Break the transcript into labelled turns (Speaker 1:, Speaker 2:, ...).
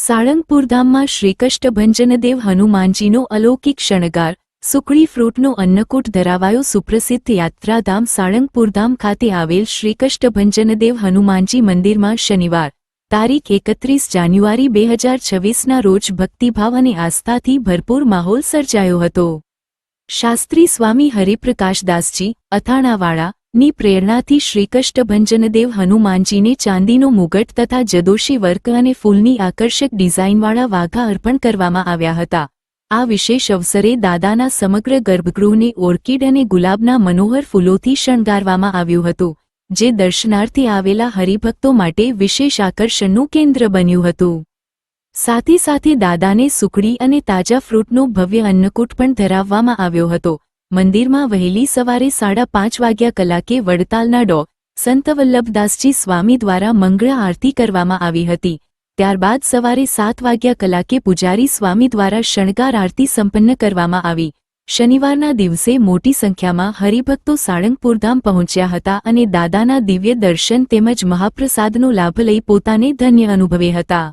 Speaker 1: સાળંગપુર ધામમાં શ્રીકષ્ટભંજનદેવ હનુમાનજીનો અલૌકિક શણગાર, સુખડી ફ્રૂટનો અન્નકૂટ ધરાવાયો. સુપ્રસિદ્ધ યાત્રાધામ સાળંગપુરધામ ખાતે આવેલ શ્રીકષ્ટભંજનદેવ હનુમાનજી મંદિરમાં શનિવાર તારીખ 31 જાન્યુઆરી 2026ના રોજ ભક્તિભાવ અને આસ્થાથી ભરપૂર માહોલ સર્જાયો હતો. શાસ્ત્રી સ્વામી હરિપ્રકાશદાસજી અથાણાવાળા ની પ્રેરણાથી શ્રીકષ્ટભંજનદેવ હનુમાનજીને ચાંદીનો મુગટ તથા જદોશી વર્ક અને ફૂલની આકર્ષક ડિઝાઇનવાળા વાઘા અર્પણ કરવામાં આવ્યા હતા. આ વિશેષ અવસરે દાદાના સમગ્ર ગર્ભગૃહને ઓર્કિડ અને ગુલાબના મનોહર ફૂલોથી શણગારવામાં આવ્યું હતું, જે દર્શનાર્થે આવેલા હરિભક્તો માટે વિશેષ આકર્ષણનું કેન્દ્ર બન્યું હતું. સાથે સાથે દાદાને સુખડી અને તાજા ફ્રૂટનો ભવ્ય અન્નકૂટ પણ ધરાવવામાં આવ્યો હતો. મંદિરમાં વહેલી સવારે 5:30 વાગ્યા કલાકે વડતાલના ડો. સંત વલ્લભદાસજી સ્વામી દ્વારા મંગળ આરતી કરવામાં આવી હતી. ત્યારબાદ સવારે 7 વાગ્યા કલાકે પૂજારી સ્વામી દ્વારા શણગાર આરતી સંપન્ન કરવામાં આવી. શનિવારના દિવસે મોટી સંખ્યામાં હરિભક્તો સાળંગપુરધામ પહોંચ્યા હતા અને દાદાના દિવ્ય દર્શન તેમજ મહાપ્રસાદનો લાભ લઈ પોતાને ધન્ય અનુભવ્યા હતા.